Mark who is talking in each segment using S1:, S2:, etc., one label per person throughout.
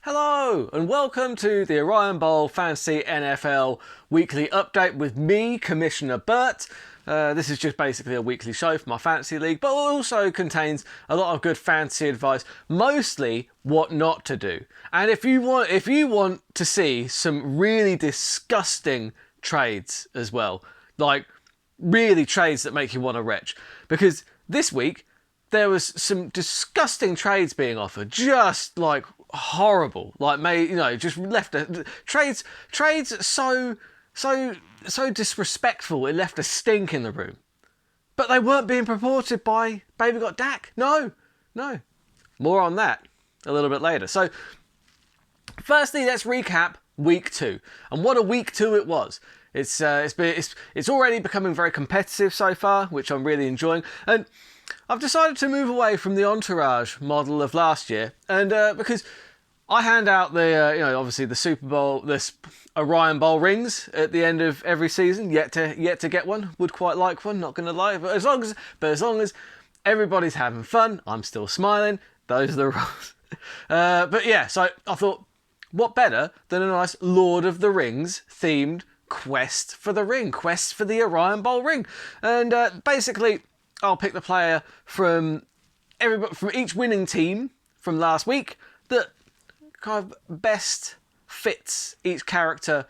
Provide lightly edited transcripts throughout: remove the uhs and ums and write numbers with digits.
S1: Hello and welcome to the Orion Bowl Fantasy NFL weekly update with me, Commissioner Burt. This is just basically a weekly show for my fantasy league, but it also contains a lot of good fantasy advice, mostly what not to do. And if you want to see some really disgusting trades as well, like really trades that make you want to retch, because this week there was some disgusting trades being offered, just like horrible, like just left trades so disrespectful. It left a stink in the room, but they weren't being purported by Baby Got Dak. No, more on that a little bit later. So firstly, let's recap week 2 and what a week 2 it was. It's already becoming very competitive so far, which I'm really enjoying, and I've decided to move away from the entourage model of last year, and because I hand out the obviously the Super Bowl, this Orion Bowl rings at the end of every season. Yet to get one. Would quite like one. Not gonna lie, but as long as everybody's having fun, I'm still smiling. Those are the rules. But yeah, so I thought, what better than a nice Lord of the Rings themed quest for the Orion Bowl ring, and basically I'll pick the player from each winning team from last week that kind of best fits each character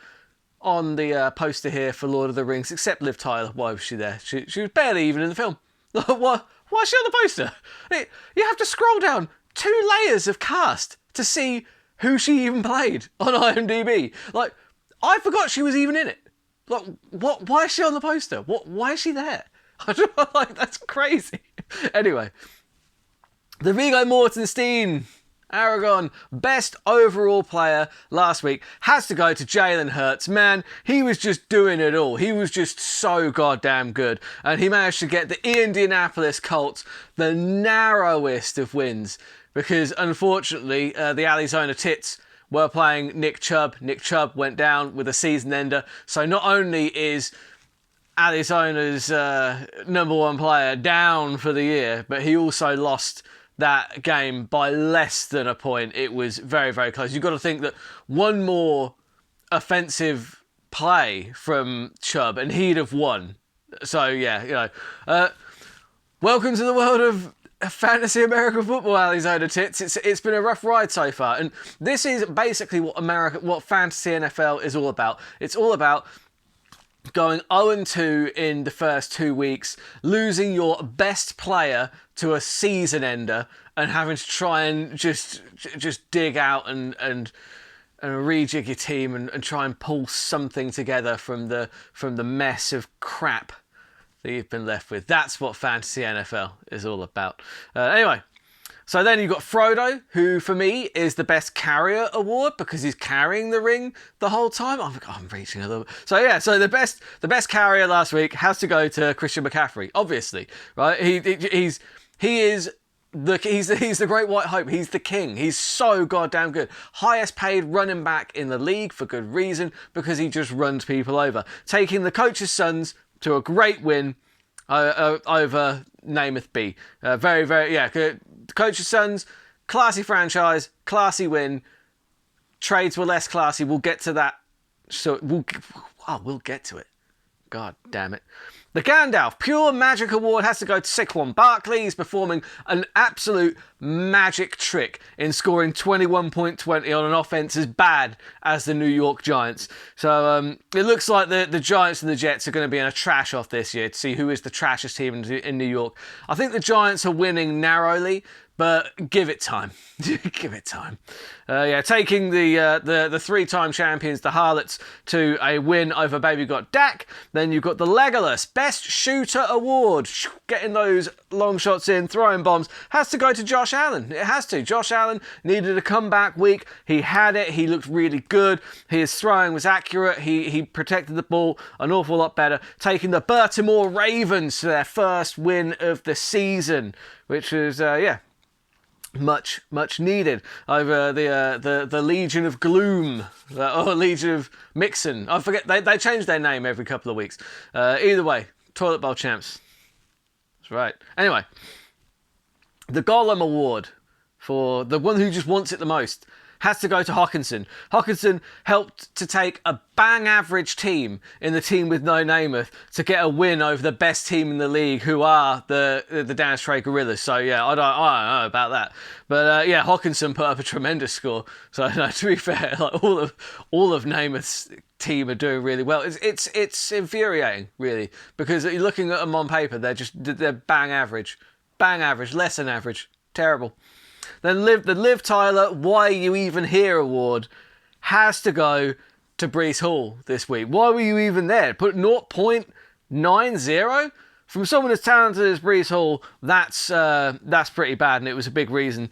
S1: on the poster here for Lord of the Rings, except Liv Tyler. Why was she there? She was barely even in the film. Why is she on the poster? You have to scroll down 2 layers of cast to see who she even played on IMDb. Like, I forgot she was even in it. Like, what? Why is she on the poster? Why is she there? I don't know, like, that's crazy. Anyway, the Viggo Mortensen Aragon best overall player last week has to go to Jalen Hurts. Man, he was just doing it all. He was just so goddamn good, and he managed to get the Indianapolis Colts the narrowest of wins, because unfortunately the Arizona Tits were playing Nick Chubb. Nick Chubb went down with a season ender, so not only is Arizona's number 1 player down for the year, but he also lost that game by less than a point. It was very, very close. You've got to think that one more offensive play from Chubb and he'd have won. So yeah, welcome to the world of fantasy American football, Arizona Tits. It's been a rough ride so far, and this is basically what fantasy NFL is all about. It's all about going 0-2 in the first 2 weeks, losing your best player to a season ender, and having to try and just dig out and rejig your team and try and pull something together from the mess of crap that you've been left with. That's what fantasy NFL is all about. Anyway. So then you've got Frodo, who for me is the best carrier award because he's carrying the ring the whole time. I'm reaching a little bit. So yeah, so the best carrier last week has to go to Christian McCaffrey, obviously, right? He's the great white hope. He's the king. He's so goddamn good. Highest paid running back in the league for good reason, because he just runs people over, taking the coach's sons to a great win over Namath B. Very, very, yeah. Coach's Sons, classy franchise, classy win. Trades were less classy. We'll get to that. So we'll get to it. God damn it. The Gandalf Pure Magic Award has to go to Saquon Barkley. He's performing an absolute magic trick in scoring 21.20 on an offense as bad as the New York Giants. So it looks like the Giants and the Jets are going to be in a trash off this year to see who is the trashiest team in New York. I think the Giants are winning narrowly, but give it time. Give it time. Taking the 3-time champions, the Harlots, to a win over Baby Got Dak. Then you've got the Legolas Best Shooter Award. Getting those long shots in, throwing bombs, has to go to Josh Allen. It has to. Josh Allen needed a comeback week. He had it. He looked really good. His throwing was accurate. He protected the ball an awful lot better. Taking the Baltimore Ravens to their first win of the season, which was, much needed over the Legion of Gloom or Legion of Mixon. I forget, they change their name every couple of weeks. Either way, toilet bowl champs. That's right. Anyway, the Gollum Award for the one who just wants it the most has to go to Hawkinson. Hawkinson helped to take a bang average team in the team with no Namath to get a win over the best team in the league, who are the Danish Trade Gorillas. So yeah, I don't know about that, but yeah, Hawkinson put up a tremendous score. So no, to be fair, like all of Namath's team are doing really well. It's infuriating, really, because you're looking at them on paper, they're bang average, less than average, terrible. Then the Liv Tyler Why Are You Even Here award has to go to Brees Hall this week. Why were you even there? Put 0.90 from someone as talented as Brees Hall. That's pretty bad, and it was a big reason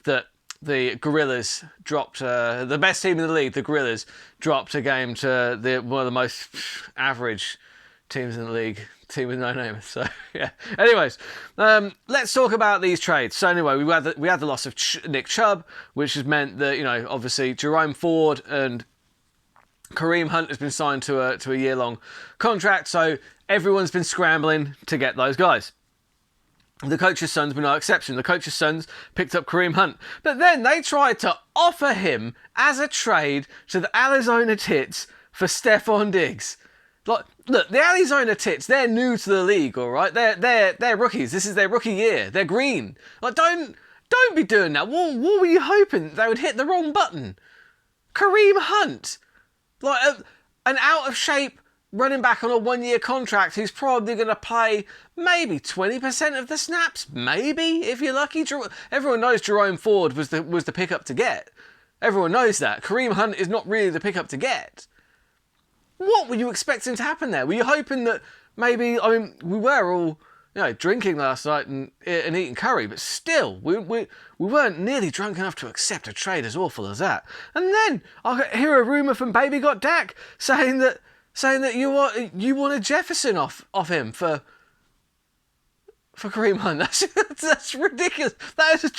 S1: that the Gorillas dropped, the best team in the league, the Gorillas, dropped a game to one of the most average teams in the league, team with no name. So yeah. Anyways, let's talk about these trades. So anyway, we had the loss of Nick Chubb, which has meant that, you know, obviously Jerome Ford and Kareem Hunt has been signed to a year-long contract. So everyone's been scrambling to get those guys. The coach's sons were no exception. The coach's sons picked up Kareem Hunt. But then they tried to offer him as a trade to the Arizona Tits for Stephon Diggs. Like, look, the Arizona Tits, they're new to the league, all right? They're rookies. This is their rookie year. They're green. Like, don't be doing that. What were you hoping? They would hit the wrong button. Kareem Hunt. Like, an out-of-shape running back on a one-year contract who's probably going to play maybe 20% of the snaps, maybe, if you're lucky. Everyone knows Jerome Ford was the pickup to get. Everyone knows that. Kareem Hunt is not really the pickup to get. What were you expecting to happen there? Were you hoping that maybe, I mean, we were all, you know, drinking last night and eating curry, but still, we weren't nearly drunk enough to accept a trade as awful as that. And then I hear a rumour from Baby Got Dak saying that you wanted Jefferson off him for Kareem Hunt. That's ridiculous. That is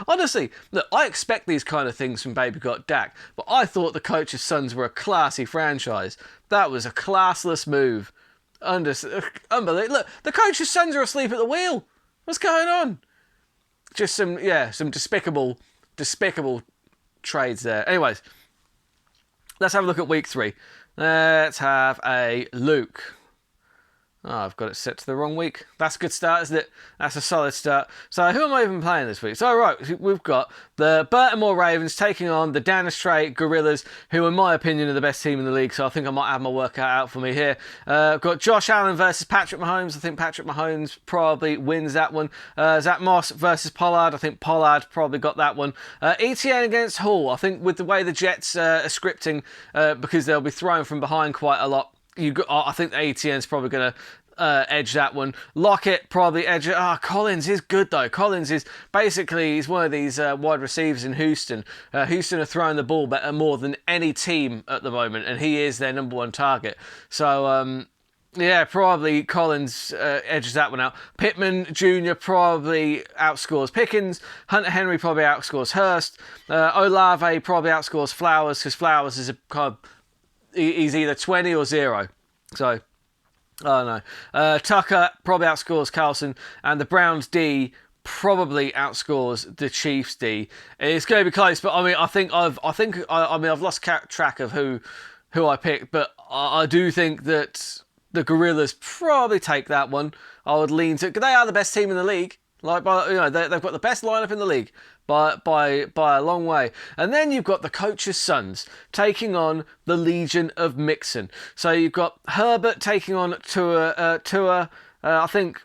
S1: honestly, look, I expect these kind of things from Baby Got Dak, but I thought the coach's sons were a classy franchise. That was a classless move. Unbelievable. Look, the coach's sons are asleep at the wheel. What's going on? Just some despicable trades there. Anyways, let's have a look at week 3. Let's have a look. Oh, I've got it set to the wrong week. That's a good start, isn't it? That's a solid start. So who am I even playing this week? So right, we've got the Baltimore Ravens taking on the Danish Trade Gorillas, who in my opinion are the best team in the league. So I think I might have my workout out for me here. I've got Josh Allen versus Patrick Mahomes. I think Patrick Mahomes probably wins that one. Zach Moss versus Pollard. I think Pollard probably got that one. ETN against Hall. I think with the way the Jets are scripting, because they'll be throwing from behind quite a lot, I think the ATN's probably going to edge that one. Lockett probably edge it. Collins is good though. Collins is basically, he's one of these wide receivers in Houston. Houston are throwing the ball better more than any team at the moment, and he is their number one target. So yeah, probably Collins edges that one out. Pittman Jr. probably outscores Pickens. Hunter Henry probably outscores Hurst. Olave probably outscores Flowers, because Flowers is a kind of, he's either 20 or 0. So, I don't know. Tucker probably outscores Carlson, and the Browns D probably outscores the Chiefs D. It's going to be close, but I mean, I've lost track of who I picked, but I do think that the Gorillas probably take that one. I would lean to. They are the best team in the league. They've got the best lineup in the league by a long way. And then you've got the coach's sons taking on the Legion of Mixon. So you've got Herbert taking on Tua. I think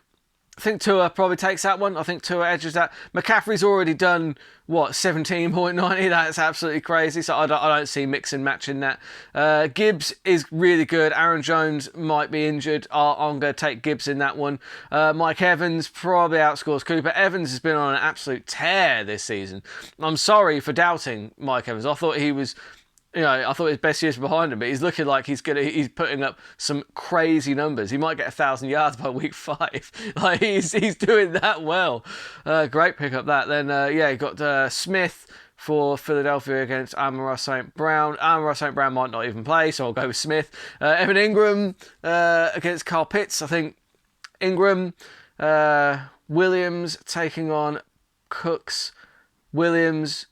S1: Tua probably takes that one. I think Tua edges that. McCaffrey's already done, 17.90? That's absolutely crazy. So I don't see Mixon matching that. Gibbs is really good. Aaron Jones might be injured. I'm going to take Gibbs in that one. Mike Evans probably outscores Cooper. Evans has been on an absolute tear this season. I'm sorry for doubting Mike Evans. I thought he was... I thought his best years were behind him, but he's looking like he's putting up some crazy numbers. He might get 1,000 yards by week 5. Like he's doing that well. Great pick up that. Then you got Smith for Philadelphia against Amon-Ra St. Brown. Amon-Ra St. Brown might not even play, so I'll go with Smith. Evan Ingram against Carl Pitts. I think Ingram. Williams taking on Cooks. Williams.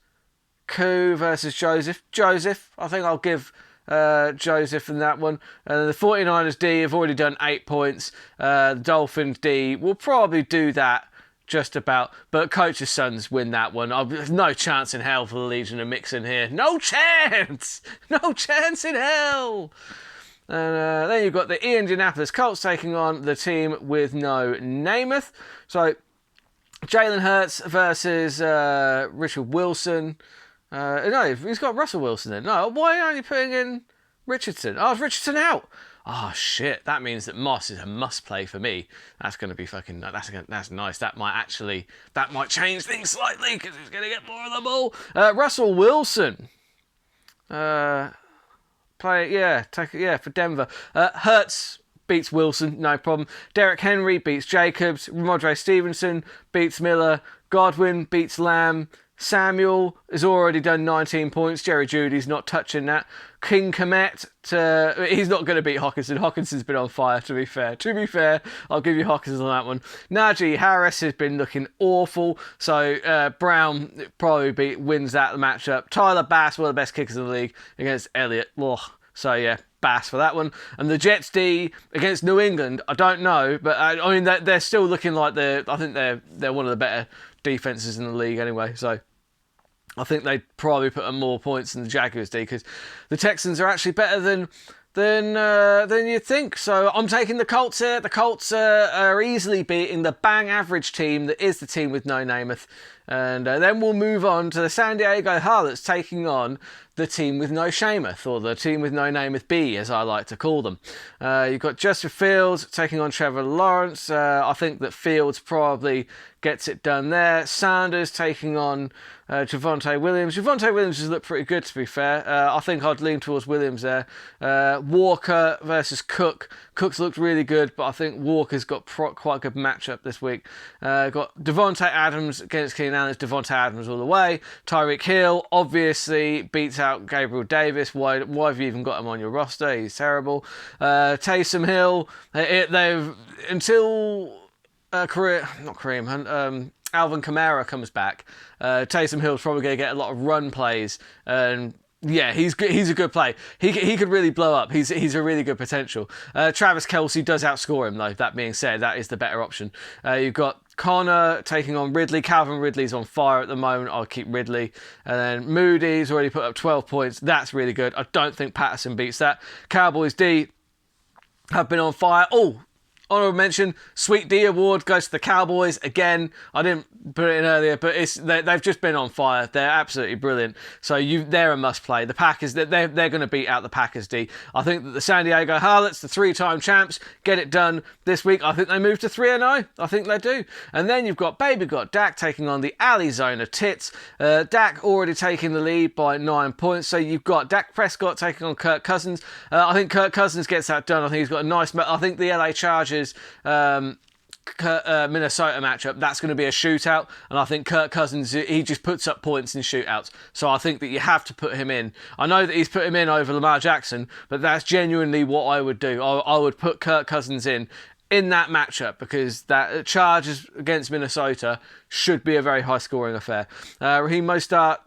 S1: Koo versus Joseph. Joseph, I think I'll give Joseph in that one. The 49ers D have already done 8 points. The Dolphins D will probably do that just about. But Coach's Sons win that one. There's no chance in hell for the Legion of Mixon here. No chance! No chance in hell! And then you've got the Indianapolis Colts taking on the team with no Namath. So Jalen Hurts versus Richard Wilson. No, he's got Russell Wilson then. No, why aren't you putting in Richardson? Oh, is Richardson out? Oh shit, that means that Moss is a must play for me. That's going to be fucking. That's nice. That might change things slightly because he's going to get more of the ball. Russell Wilson. For Denver. Hurts beats Wilson, no problem. Derrick Henry beats Jacobs. Ramondre Stevenson beats Miller. Godwin beats Lamb. Samuel has already done 19 points. Jerry Jeudy's not touching that. King Komet, he's not going to beat Hawkinson. Hawkinson's been on fire, to be fair. I'll give you Hawkinson on that one. Najee Harris has been looking awful, so Brown probably wins that matchup. Tyler Bass, one of the best kickers in the league, against Elliott. Ugh. So yeah, Bass for that one. And the Jets D against New England, I don't know, but I mean they're still looking like I think they're one of the better defenses in the league anyway. So I think they'd probably put on more points than the Jaguars D because the Texans are actually better than you'd think. So I'm taking the Colts here. The Colts are easily beating the bang average team that is the team with no Namath. And then we'll move on to the San Diego Harlots taking on the team with no Shamath, or the team with no Namath B, as I like to call them. You've got Justin Fields taking on Trevor Lawrence. I think that Fields probably gets it done there. Sanders taking on Javonte Williams. Javonte Williams has looked pretty good, to be fair. I think I'd lean towards Williams there. Walker versus Cook. Cook's looked really good, but I think Walker's got quite a good matchup this week. Got Devontae Adams against Keenan Allen. It's Devontae Adams all the way. Tyreek Hill obviously beats out Gabriel Davis. Why have you even got him on your roster? He's terrible. Taysom Hill. Until Alvin Kamara comes back, Taysom Hill's probably going to get a lot of run plays, and yeah, he's good. He's a good play. He could really blow up. He's a really good potential. Travis Kelce does outscore him though. That being said, that is the better option. You've got Connor taking on Ridley. Calvin Ridley's on fire at the moment. I'll keep Ridley. And then Moody's already put up 12 points. That's really good. I don't think Patterson beats that. Cowboys D have been on fire. Oh, honorable mention, Sweet D Award goes to the Cowboys. Again, I didn't put it in earlier, but they've just been on fire. They're absolutely brilliant. So they're a must play. The Packers, they're going to beat out the Packers D. I think that the San Diego Harlots, the 3-time champs, get it done this week. I think they move to 3-0. I think they do. And then you've got Dak taking on the Arizona Tits. Dak already taking the lead by 9 points. So you've got Dak Prescott taking on Kirk Cousins. I think Kirk Cousins gets that done. I think he's got a nice... I think the LA Chargers Minnesota matchup, that's going to be a shootout, and I think Kirk Cousins, he just puts up points in shootouts, so I think that you have to put him in. I know that he's put him in over Lamar Jackson, but that's genuinely what I would do. I would put Kirk Cousins in that matchup because that Chargers against Minnesota should be a very high scoring affair. Raheem Mostert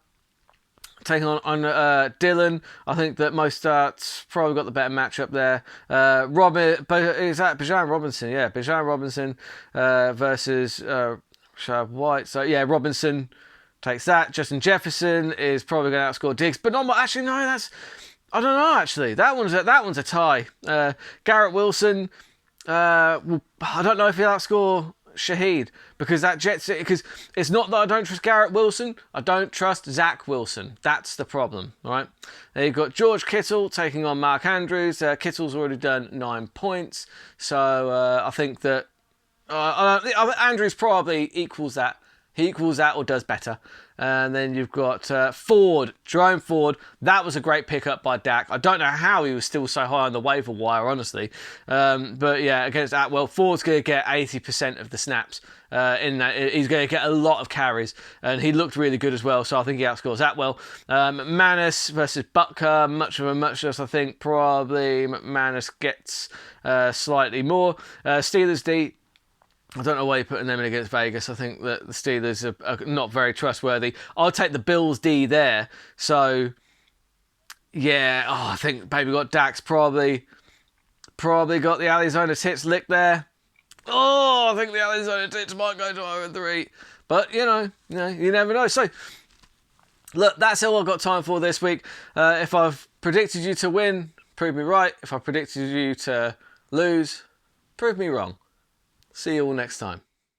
S1: taking on Dylan. I think that Mostert's probably got the better matchup there. Is that Bijan Robinson? Yeah, Bijan Robinson versus Rashad White. So yeah, Robinson takes that. Justin Jefferson is probably going to outscore Diggs, but not actually. No, I don't know. Actually, that one's a tie. Garrett Wilson. I don't know if he'll outscore Shaheed because it's not that I don't trust Garrett Wilson, I don't trust Zach Wilson. That's the problem, right? Then you've got George Kittle taking on Mark Andrews. Kittle's already done 9 points, so I think that Andrews probably equals that. He equals that or does better. And then you've got Jerome Ford. That was a great pickup by Dak. I don't know how he was still so high on the waiver wire, honestly. But yeah, against Atwell, Ford's going to get 80% of the snaps. In that, he's going to get a lot of carries, and he looked really good as well. So I think he outscores Atwell. McManus versus Butker, much of a muchness. I think probably McManus gets slightly more. Steelers D I don't know why you're putting them in against Vegas. I think that the Steelers are not very trustworthy. I'll take the Bills D there. So, yeah, I think Baby Got Dak's probably got the Arizona Tits licked there. Oh, I think the Arizona Tits might go to 0-3. But, you never know. So, look, that's all I've got time for this week. If I've predicted you to win, prove me right. If I predicted you to lose, prove me wrong. See you all next time.